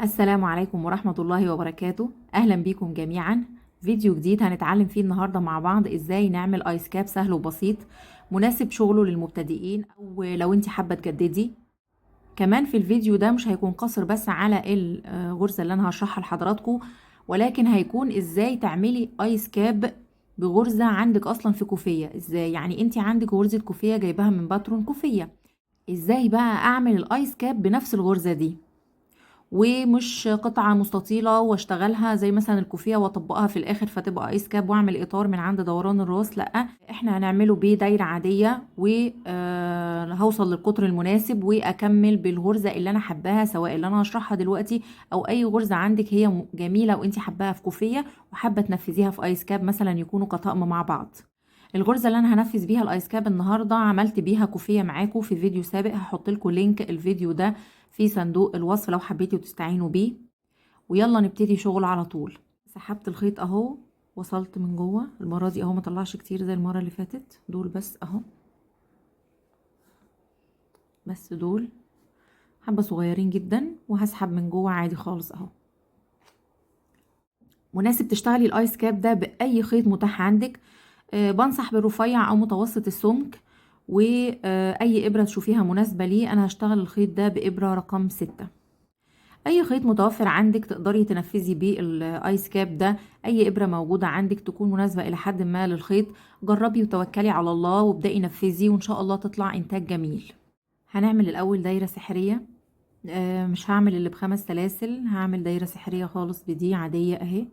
السلام عليكم ورحمة الله وبركاته. أهلا بيكم جميعا. فيديو جديد هنتعلم فيه النهاردة مع بعض إزاي نعمل آيس كاب سهل وبسيط مناسب شغله للمبتدئين أو لو انت حابة تجددي. كمان في الفيديو ده مش هيكون قصر بس على الغرزة اللي أنا هشرحها لحضراتكم، ولكن هيكون إزاي تعملي آيس كاب بغرزة عندك أصلا في كوفية. إزاي يعني انت عندك غرزة كوفية جايباها من باترون كوفية، إزاي بقى أعمل الآيس كاب بنفس الغرزة دي ومش قطعة مستطيلة واشتغلها زي مثلا الكوفية واطبقها في الاخر فتبقى ايس كاب واعمل اطار من عند دوران الراس. لا، احنا هنعمله بدايرة عادية وهوصل للقطر المناسب واكمل بالغرزة اللي انا حباها، سواء اللي انا هشرحها دلوقتي او اي غرزة عندك هي جميلة وانت حباها في كوفية وحابة تنفذيها في ايس كاب مثلا يكونوا كطقم مع بعض. الغرزة اللي انا هنفذ بيها الايس كاب النهاردة عملت بيها كوفية معاكم في فيديو سابق، هحط لكم لينك الفيديو ده في صندوق الوصف لو حبيتوا تستعينوا بيه. ويلا نبتدي شغل على طول. سحبت الخيط اهو، وصلت من جوه. المرة دي اهو مطلعش كتير زي المرة اللي فاتت، دول بس اهو، بس دول حبة صغيرين جدا، وهسحب من جوه عادي خالص اهو. مناسب تشتغلي الايس كاب ده باي خيط متاح عندك. بنصح بالرفيع او متوسط السمك، واي ابرة تشوفيها مناسبة ليه. انا هشتغل الخيط ده بابرة رقم 6. اي خيط متوفر عندك تقدري تنفذي بيه الايس كاب ده. اي ابرة موجودة عندك تكون مناسبة الى حد ما للخيط. جربي وتوكلي على الله وابدأي نفذي وان شاء الله تطلع انتاج جميل. هنعمل الاول دايرة سحرية. مش هعمل اللي بخمس سلاسل، هعمل دايرة سحرية خالص بدي عادية اهي.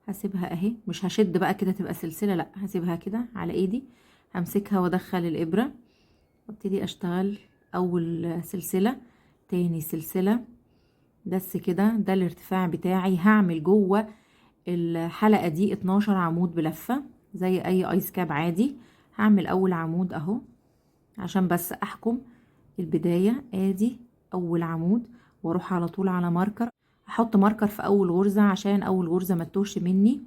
هسيبها اهي، مش هشد بقى كده تبقى سلسلة، لا هسيبها كده على ايدي. همسكها وادخل الابرة وابتدي اشتغل. اول سلسلة، تاني سلسلة، بس كده. ده الارتفاع بتاعي. هعمل جوه الحلقة دي 12 عمود بلفة زي اي ايس كاب عادي. هعمل اول عمود اهو عشان بس احكم البداية. ادي اول عمود، واروح على طول على ماركر. احط ماركر في اول غرزة عشان اول غرزة ما تتوهش مني.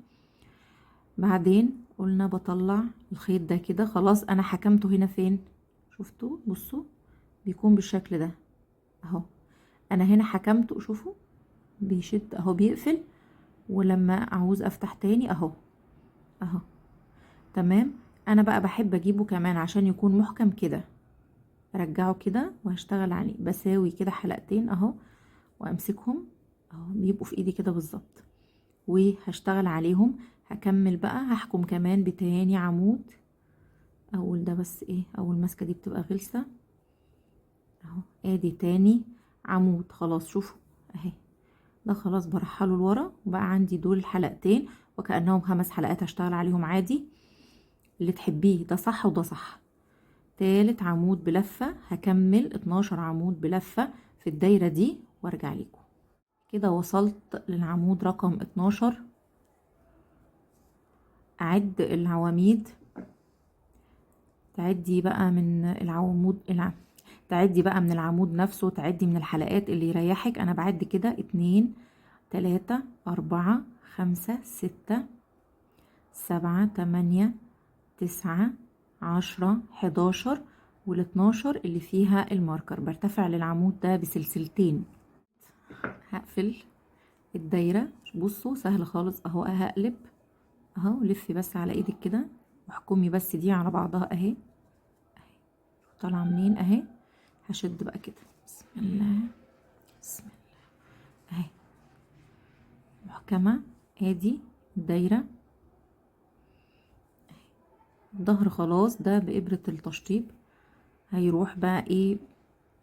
بعدين قلنا بطلع الخيط ده كده خلاص. انا حكمته هنا فين؟ شفتوا؟ بصوا بيكون بالشكل ده اهو. انا هنا حكمته، شوفوا بيشد اهو، بيقفل، ولما عاوز افتح تاني اهو اهو. تمام. انا بقى بحب اجيبه كمان عشان يكون محكم كده. ارجعه كده وهشتغل عليه. بساوي كده حلقتين اهو وامسكهم اهو، بيبقوا في ايدي كده بالظبط، وهشتغل عليهم. هكمل بقى، هحكم كمان بتاني عمود. اول ده بس ايه، اول ماسكه دي بتبقى غلسه اهو. ادي تاني عمود خلاص. شوفوا اهي، ده خلاص برحله لورا، وبقى عندي دول حلقتين وكأنهم 5 حلقات هشتغل عليهم عادي. اللي تحبيه، ده صح وده صح. تالت عمود بلفة، هكمل 12 عمود بلفة في الدايرة دي وارجع لكم. كده وصلت للعمود رقم 12. اعد العواميد. تعدي بقى من تعدي بقى من العمود نفسه، تعدي من الحلقات اللي يريحك. انا بعد كده 2 3 4 5 6 7 8 9 10 11 وال12 اللي فيها الماركر. برتفع للعمود ده بسلسلتين. هقفل الدايرة. بصوا سهل خالص اهو. هقلب اهو، لفي بس على ايدك كده واحكمي بس دي على بعضها اهي اهي. طالعه منين اهي. هشد بقى كده، بسم الله بسم الله اهي، محكمة. ادي الدايرة. الظهر خلاص ده بإبرة التشطيب. هيروح بقى ايه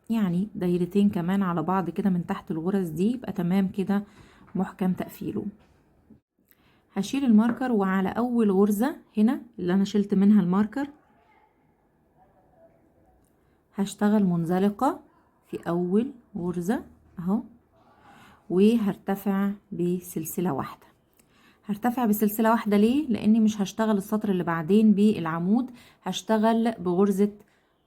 يعني دايرتين كمان على بعض كده من تحت الغرز دي، يبقى تمام كده محكم تقفيله. هشيل الماركر، وعلى اول غرزة هنا اللي انا شلت منها الماركر هشتغل منزلقة في اول غرزة اهو، وهرتفع بسلسلة واحدة. هرتفع بسلسلة واحدة ليه؟ لاني مش هشتغل السطر اللي بعدين بالعمود، هشتغل بغرزة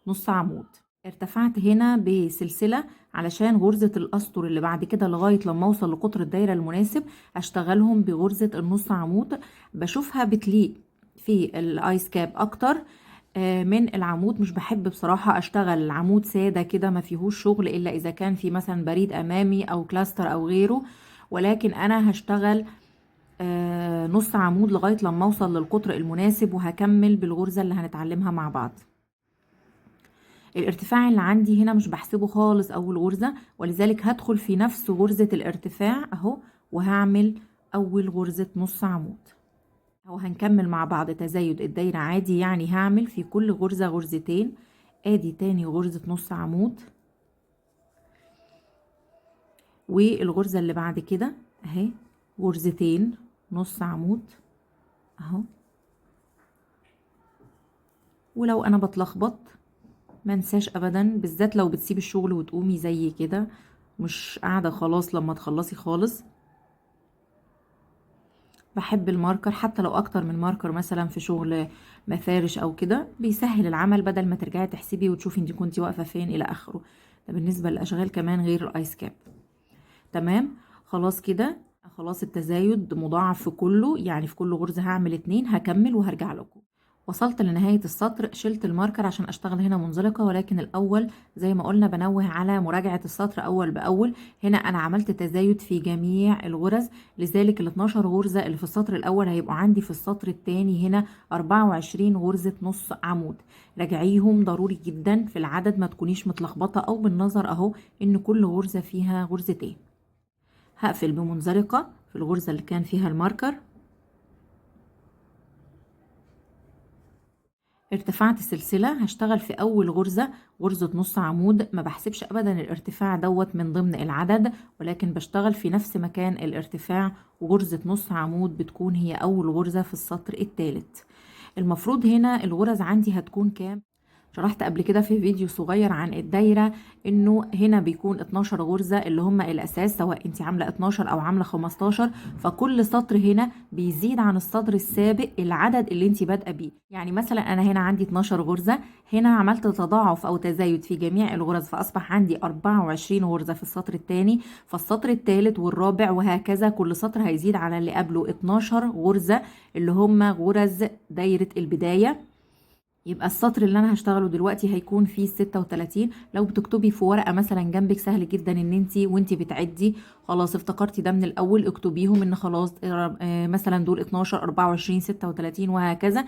نص عمود. ارتفعت هنا بسلسلة علشان غرزة الاسطر اللي بعد كده لغاية لما اوصل لقطر الدايرة المناسب هشتغلهم بغرزة النص عمود. بشوفها بتليق في الايس كاب اكتر. من العمود. مش بحب بصراحة اشتغل العمود سادة كده ما فيهوش شغل الا اذا كان في مثلا بريد امامي او كلاستر او غيره، ولكن انا هشتغل نص عمود لغاية لما اوصل للقطر المناسب، وهكمل بالغرزة اللي هنتعلمها مع بعض. الارتفاع اللي عندي هنا مش بحسبه خالص اول غرزة، ولذلك هدخل في نفس غرزة الارتفاع اهو، وهعمل اول غرزة نص عمود اهو. هنكمل مع بعض تزايد الدايرة عادي، يعني هعمل في كل غرزة غرزتين. ادي تاني غرزة نص عمود، والغرزة اللي بعد كده اهي غرزتين نص عمود اهو. ولو انا بتلخبط منساش ابدا، بالذات لو بتسيب الشغل وتقومي زي كده مش قاعدة خلاص لما تخلصي خالص. بحب الماركر حتى لو اكتر من ماركر، مثلا في شغل مفارش او كده بيسهل العمل، بدل ما ترجعي تحسبي وتشوفي انت كنتي واقفة فين الى اخره. ده بالنسبة للاشغال كمان غير الايس كاب. تمام خلاص كده، خلاص التزايد مضاعف في كله، يعني في كل غرزة هعمل 2. هكمل وهرجع لكم. وصلت لنهاية السطر، شلت الماركر عشان اشتغل هنا منزلقة، ولكن الاول زي ما قلنا بنوه على مراجعة السطر اول باول. هنا انا عملت تزايد في جميع الغرز، لذلك ال 12 غرزة اللي في السطر الاول هيبقوا عندي في السطر الثاني هنا 24 غرزة نص عمود. راجعيهم ضروري جدا في العدد، ما تكونيش متلخبطة او بالنظر اهو ان كل غرزة فيها غرزتين. هقفل بمنزلقة في الغرزة اللي كان فيها الماركر. ارتفعت سلسلة، هشتغل في اول غرزة غرزة نص عمود. ما بحسبش ابدا الارتفاع دوت من ضمن العدد، ولكن بشتغل في نفس مكان الارتفاع، وغرزة نص عمود بتكون هي اول غرزة في السطر الثالث. المفروض هنا الغرز عندي هتكون كام؟ شرحت قبل كده في فيديو صغير عن الدايرة انه هنا بيكون 12 غرزة اللي هم الاساس، سواء انت عاملة 12 او عاملة 15، فكل سطر هنا بيزيد عن السطر السابق العدد اللي انت بادئه بيه. يعني مثلا انا هنا عندي 12 غرزة، هنا عملت تضاعف او تزايد في جميع الغرز، فاصبح عندي 24 غرزة في السطر الثاني، فالسطر الثالث والرابع وهكذا كل سطر هيزيد على اللي قبله 12 غرزة اللي هم غرز دايرة البداية. يبقى السطر اللي انا هشتغله دلوقتي هيكون فيه 36. لو بتكتبي في ورقة مثلا جنبك سهل جدا ان انتي وانتي بتعدي خلاص افتكرتي ده من الاول اكتبيهم، ان خلاص مثلا دول 12 24 36 وهكذا.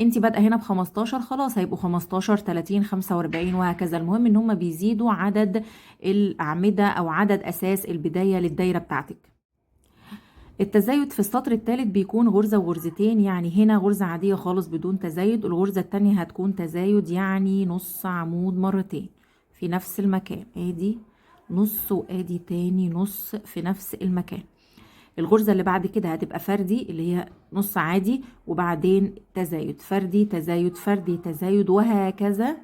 انتي بادئه هنا ب 15 خلاص هيبقوا 15 30 45 وهكذا. المهم ان هم بيزيدوا عدد الاعمدة او عدد اساس البداية للدايرة بتاعتك. التزايد في السطر الثالث بيكون غرزة وغرزتين، يعني هنا غرزة عادية خالص بدون تزايد، الغرزة التانية هتكون تزايد يعني نص عمود مرتين في نفس المكان. ادي نص وادي تاني نص في نفس المكان. الغرزة اللي بعد كده هتبقى فردي اللي هي نص عادي، وبعدين تزايد فردي تزايد فردي تزايد وهكذا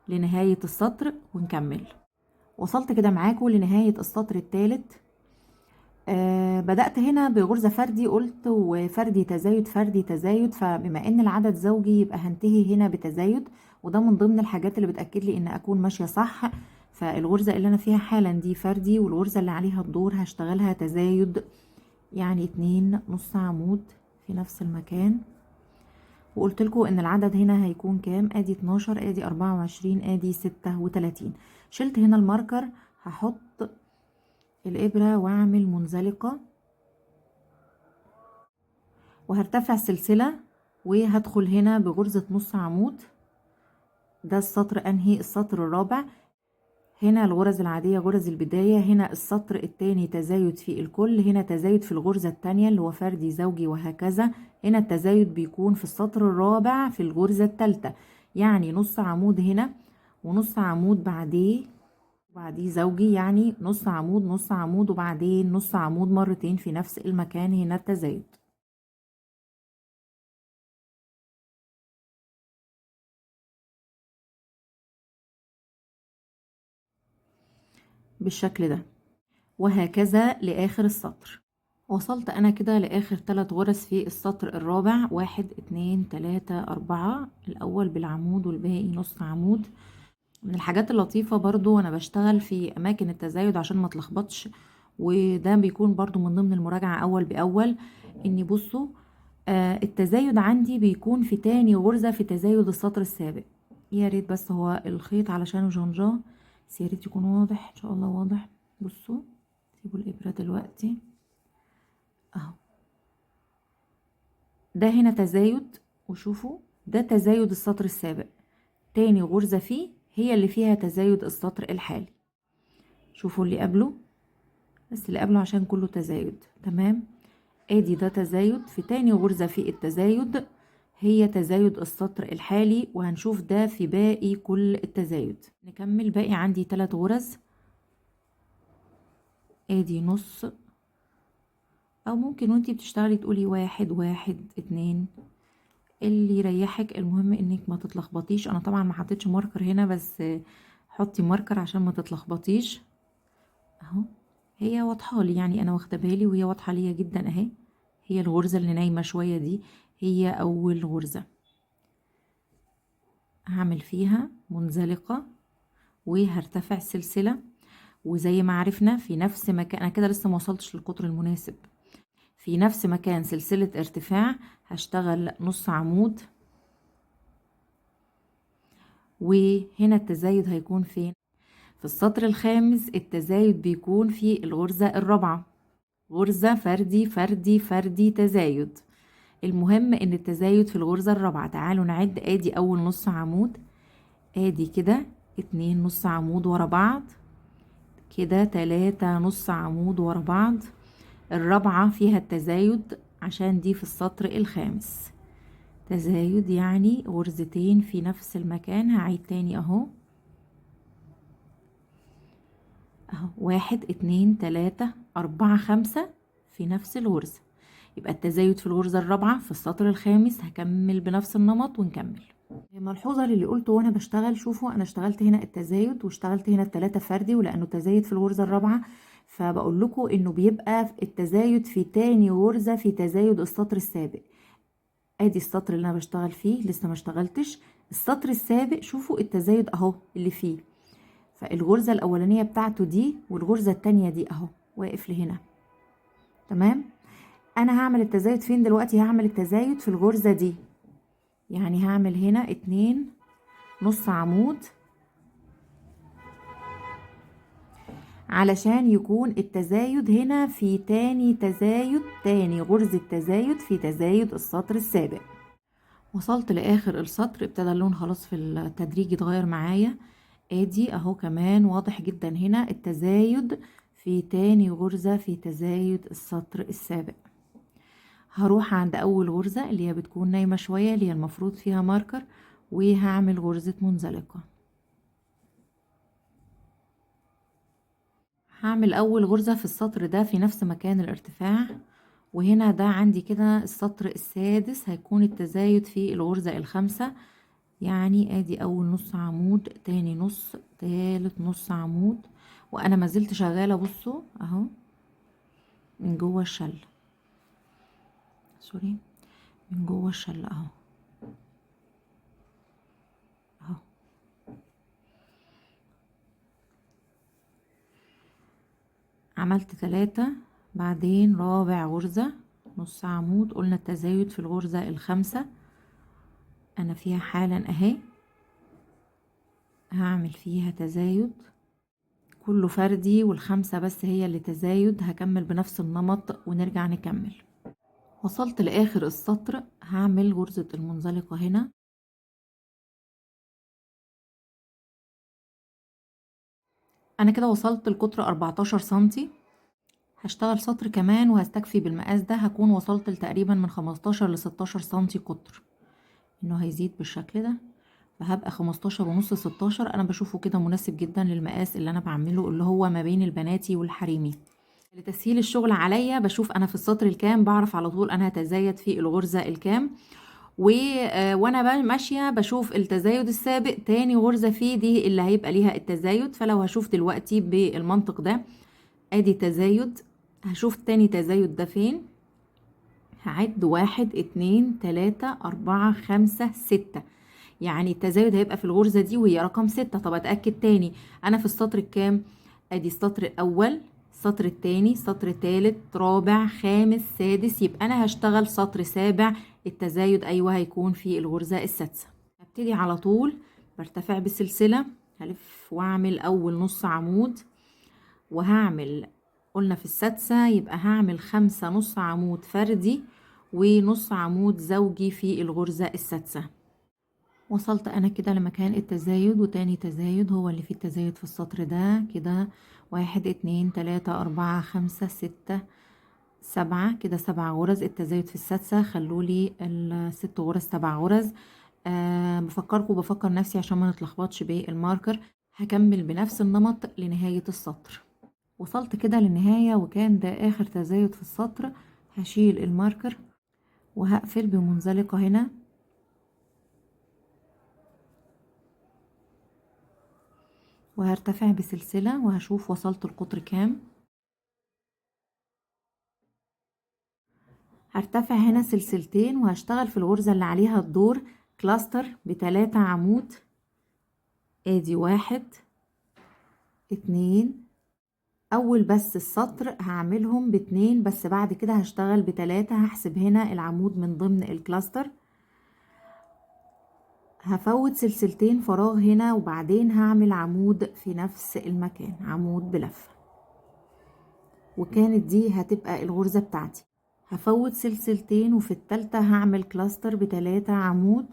لنهاية السطر ونكمل. وصلت كده معاكم لنهاية السطر الثالث. بدأت هنا بغرزة فردي، قلت وفردي تزايد فردي تزايد، فبما ان العدد زوجي يبقى هنتهي هنا بتزايد، وده من ضمن الحاجات اللي بتأكد لي ان اكون ماشية صح. فالغرزة اللي انا فيها حالا دي فردي، والغرزة اللي عليها الدور هشتغلها تزايد، يعني 2 نص عمود في نفس المكان. وقلت لكم ان العدد هنا هيكون كام؟ ادي 12 ادي 24 ادي 36. شلت هنا الماركر، هحط الإبرة واعمل منزلقة، وهرتفع سلسلة وهدخل هنا بغرزة نص عمود. ده السطر انهي السطر الرابع. هنا الغرز العادية غرز البداية، هنا السطر التاني تزايد في الكل، هنا تزايد في الغرزة التانية اللي هو فردي زوجي وهكذا. هنا التزايد بيكون في السطر الرابع في الغرزة التالتة، يعني نص عمود هنا ونص عمود بعديه زوجي، يعني نص عمود نص عمود وبعدين نص عمود مرتين في نفس المكان. هنا التزايد بالشكل ده، وهكذا لآخر السطر. وصلت انا كده لاخر 3 غرز في السطر الرابع، 1 2 3 4، الاول بالعمود والباقي نص عمود. من الحاجات اللطيفة برضو وانا بشتغل في اماكن التزايد عشان ما اتلخبطش، وده بيكون برضو من ضمن المراجعة اول باول، اني بصوا التزايد عندي بيكون في تاني غرزة في تزايد السطر السابق. يا ريت بس هو الخيط علشان جنجاه، بس يا ريت يكون واضح ان شاء الله واضح. بصوا سيبوا الابرة دلوقتي اهو، ده هنا تزايد، وشوفوا ده تزايد السطر السابق، تاني غرزة فيه هي اللي فيها تزايد السطر الحالي. شوفوا اللي قبله، بس اللي قبله عشان كله تزايد. تمام، ادي ده تزايد في تاني غرزة في التزايد هي تزايد السطر الحالي، وهنشوف ده في باقي كل التزايد. نكمل، باقي عندي 3 غرز. ادي نص، او ممكن وانتي بتشتغلي تقولي 1 1 2 اللي يريحك. المهم انك ما تتلخبطيش. انا طبعا ما حطيتش ماركر هنا، بس حطي ماركر عشان ما تتلخبطيش. اهو هي واضحه لي، يعني انا واخده بالي وهي واضحه ليا جدا اهي. هي الغرزه اللي نايمه شويه دي هي اول غرزه، هعمل فيها منزلقه وهرتفع سلسله، وزي ما عرفنا في نفس مكان، انا كده لسه ما وصلتش للقطر المناسب، في نفس مكان سلسله ارتفاع هشتغل نص عمود. وهنا التزايد هيكون فين؟ في السطر الخامس. التزايد بيكون في الغرزة الرابعة، غرزة فردي فردي فردي تزايد. المهم ان التزايد في الغرزة الرابعة. تعالوا نعد. ادي اول نص عمود، ادي كده 2 نص عمود ورا بعض، كده 3 نص عمود ورا بعض. الرابعة فيها التزايد عشان دي في السطر الخامس. تزايد يعني غرزتين في نفس المكان. هعيد تاني اهو، اهو 1 2 3 4 5 في نفس الغرزة. يبقى التزايد في الغرزة الرابعة في السطر الخامس. هكمل بنفس النمط ونكمل. ملحوظة للي قلته وانا بشتغل، شوفوا انا اشتغلت هنا التزايد واشتغلت هنا ال3 فردي، ولانه تزايد في الغرزة الرابعة فبقول لكم انه بيبقى التزايد في تاني غرزة في تزايد السطر السابق. ادي السطر اللي انا بشتغل فيه، لسه ما اشتغلتش السطر السابق. شوفوا التزايد اهو اللي فيه، فالغرزة الأولانية بتاعته دي والغرزة التانية دي أهو واقف لهنا. تمام، أنا هعمل التزايد فين دلوقتي؟ هعمل التزايد في الغرزة دي، يعني هعمل هنا 2 نص عمود علشان يكون التزايد هنا في تاني تزايد، تاني غرزة تزايد في تزايد السطر السابق. وصلت لآخر السطر، ابتدى اللون خلاص في التدريج يتغير معايا. ادي اهو كمان واضح جدا هنا التزايد في تاني غرزة في تزايد السطر السابق. هروح عند اول غرزة اللي هي بتكون نايمة شوية، اللي هي المفروض فيها ماركر، وهعمل غرزة منزلقة. هعمل اول غرزة في السطر ده في نفس مكان الارتفاع، وهنا ده عندي كده السطر السادس، هيكون التزايد في الغرزة الخامسة. يعني ادي اول نص عمود، تاني نص، تالت نص عمود، وانا ما زلت شغاله. بصوا اهو من جوه الشل، سوري، من جوه الشل اهو اهو. عملت 3، بعدين رابع غرزه نص عمود. قلنا التزايد في الغرزه الخامسه، انا فيها حالا اهي، هعمل فيها تزايد كله فردي، والخامسه بس هي اللي تزايد. هكمل بنفس النمط ونرجع نكمل. وصلت لاخر السطر، هعمل غرزة المنزلقة هنا. انا كده وصلت لقطر 14 سنتي. هشتغل سطر كمان وهستكفي بالمقاس ده، هكون وصلت لتقريبا من 15 ل 16 سنتي قطر، انه هيزيد بالشكل ده، فهبقى 15 ونص 16. انا بشوفه كده مناسب جدا للمقاس اللي انا بعمله، اللي هو ما بين البناتي والحريمي. لتسهيل الشغل عليا بشوف انا في السطر الكام، بعرف على طول انا هتزايد في الغرزة الكام. وانا ماشيه بشوف التزايد السابق تاني غرزه فيه دي اللي هيبقى ليها التزايد. فلو هشوف دلوقتي بالمنطق ده، ادي تزايد، هشوف تاني تزايد ده فين. هعد 1 2 3 4 5 6، يعني التزايد هيبقى في الغرزه دي وهي رقم 6. طب اتاكد تاني، انا في السطر الكام؟ ادي السطر الاول السطر التاني، سطر تالت، رابع، خامس، سادس، يبقى انا هشتغل سطر سابع. التزايد ايوه هيكون في الغرزة السادسة. هبتدي على طول برتفع بسلسلة، هلف واعمل اول نص عمود، وهعمل قلنا في السادسة يبقى هعمل 5 نص عمود فردي ونص عمود زوجي في الغرزة السادسة. وصلت انا كده لمكان التزايد، وتاني تزايد هو اللي فيه التزايد في السطر ده كده. 1 2 3 4 5 6 7 كده 7 غرز. التزايد في السادسة خلولي الست غرز 7 غرز. بفكر نفسي عشان ما نتلخبطش بالماركر. هكمل بنفس النمط لنهاية السطر. وصلت كده للنهاية وكان ده اخر تزايد في السطر. هشيل الماركر وهقفل بمنزلقة هنا، وهرتفع بسلسلة وهشوف وصلت القطر كام. هرتفع هنا سلسلتين وهشتغل في الغرزة اللي عليها الدور كلاستر ب3 عمود. ادي 1 2. اول بس السطر هعملهم ب2 بس، بعد كده هشتغل ب3. هحسب هنا العمود من ضمن الكلاستر. هفوت سلسلتين فراغ هنا، وبعدين هعمل عمود في نفس المكان، عمود بلفة، وكانت دي هتبقى الغرزة بتاعتي. هفوت سلسلتين وفي التالتة هعمل كلاستر ب3 عمود.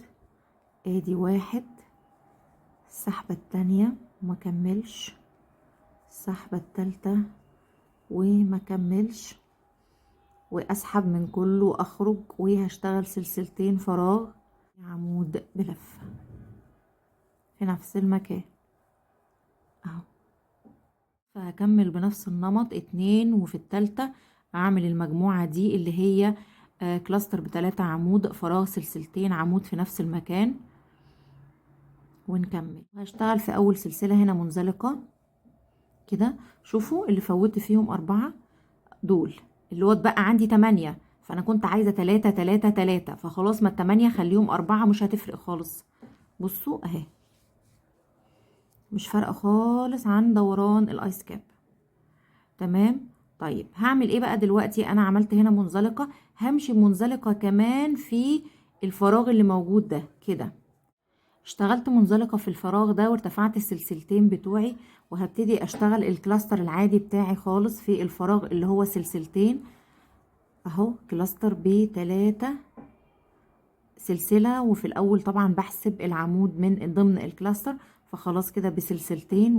ادي 1، السحبة التانية وما كملش، السحبة التالتة وما كملش، واسحب من كله واخرج، وهشتغل سلسلتين فراغ، عمود بلفة في نفس المكان اهو. فهكمل بنفس النمط 2، وفي التالتة اعمل المجموعة دي اللي هي كلاستر ب3 عمود فراغ سلسلتين عمود في نفس المكان، ونكمل. هشتغل في اول سلسلة هنا منزلقة كده. شوفوا اللي فوت فيهم 4 دول، اللي هو اتبقى عندي 8، فانا كنت عايزة 3 3 3، فخلاص ما ال8 خليهم 4 مش هتفرق خالص. بصوا اهي مش فارقة خالص عن دوران الايس كاب. تمام. طيب هعمل ايه بقى دلوقتي؟ انا عملت هنا منزلقة، همشي منزلقة كمان في الفراغ اللي موجود ده كده. اشتغلت منزلقة في الفراغ ده وارتفعت السلسلتين بتوعي، وهبتدي اشتغل الكلاستر العادي بتاعي خالص في الفراغ اللي هو سلسلتين اهو. كلاستر ب3 سلسلة، وفي الاول طبعا بحسب العمود من ضمن الكلاستر، فخلاص كده بسلسلتين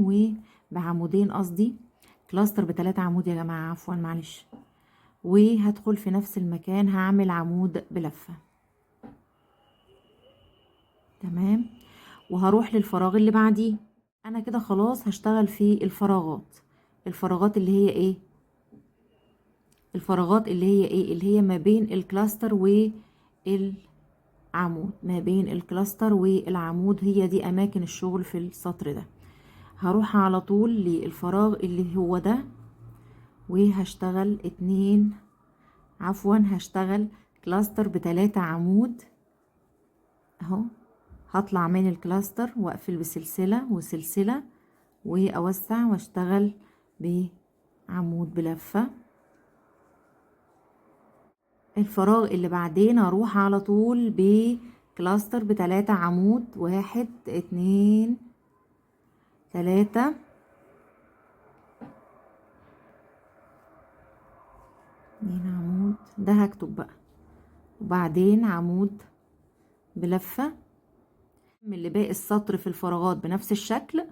وبعمودين، قصدي كلاستر ب3 عمود يا جماعة، عفوا معلش. وهدخل في نفس المكان هعمل عمود بلفة. تمام. وهروح للفراغ اللي بعديه. انا كده خلاص هشتغل في الفراغات. الفراغات اللي هي ايه؟ الفراغات اللي هي ايه؟ اللي هي ما بين الكلاستر والعمود، ما بين الكلاستر والعمود، هي دي اماكن الشغل في السطر ده. هروح على طول للفراغ اللي هو ده، وهشتغل 2، عفوا هشتغل كلاستر ب3 عمود اهو. هطلع من الكلاستر واقفل بسلسلة وسلسلة واوسع واشتغل بعمود بلفة. الفراغ اللي بعدين اروح على طول بكلاستر ب3 عمود. 1 2 3 2 عمود، ده هكتب بقى، وبعدين عمود بلفة. نكمل باقي السطر في الفراغات بنفس الشكل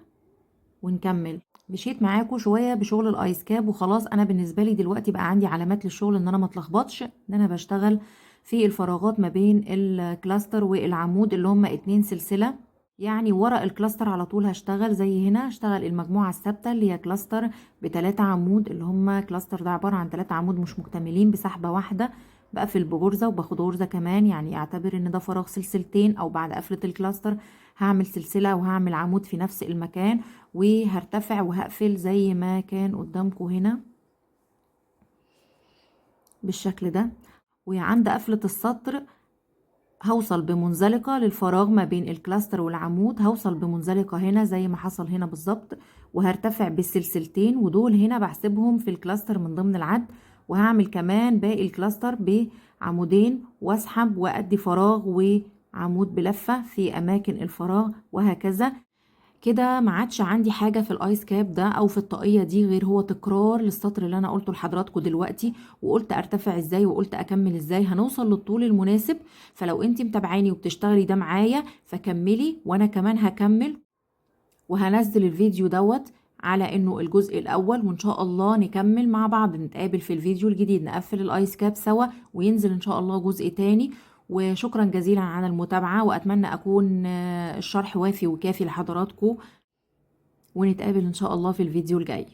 ونكمل. مشيت معاكم شويه بشغل الايس كاب وخلاص. انا بالنسبه لي دلوقتي بقى عندي علامات للشغل، ان انا ما اتلخبطش، ان انا بشتغل في الفراغات ما بين الكلاستر والعمود اللي هما 2 سلسله. يعني ورا الكلاستر على طول هشتغل زي هنا، هشتغل المجموعه الثابته اللي هي كلاستر ب3 عمود، اللي هما كلاستر ده عباره عن 3 عمود مش مكتملين بسحبه واحده. بقفل بغرزه وباخد غرزه كمان، يعني اعتبر ان ده فراغ سلسلتين، او بعد قفله الكلاستر هعمل سلسله وهعمل عمود في نفس المكان، وهرتفع وهقفل زي ما كان قدامكم هنا بالشكل ده. وعند قفله السطر هوصل بمنزلقة للفراغ ما بين الكلاستر والعمود، هوصل بمنزلقة هنا زي ما حصل هنا بالظبط، وهرتفع بالسلسلتين، ودول هنا بحسبهم في الكلاستر من ضمن العد، وهعمل كمان باقي الكلاستر بعمودين واسحب وادي فراغ وعمود بلفة في اماكن الفراغ، وهكذا. كده ما عادش عندي حاجة في الايس كاب ده او في الطاقية دي غير هو تكرار للسطر اللي انا قلته لحضراتكم دلوقتي، وقلت ارتفع ازاي وقلت اكمل ازاي، هنوصل للطول المناسب. فلو انت متابعاني وبتشتغلي ده معايا فكملي، وانا كمان هكمل وهنزل الفيديو دوت على انه الجزء الاول، وان شاء الله نكمل مع بعض، نتقابل في الفيديو الجديد نقفل الايس كاب سوا، وينزل ان شاء الله جزء تاني. وشكرا جزيلا على المتابعة، واتمنى اكون الشرح وافي وكافي لحضراتكم، ونتقابل ان شاء الله في الفيديو الجاي.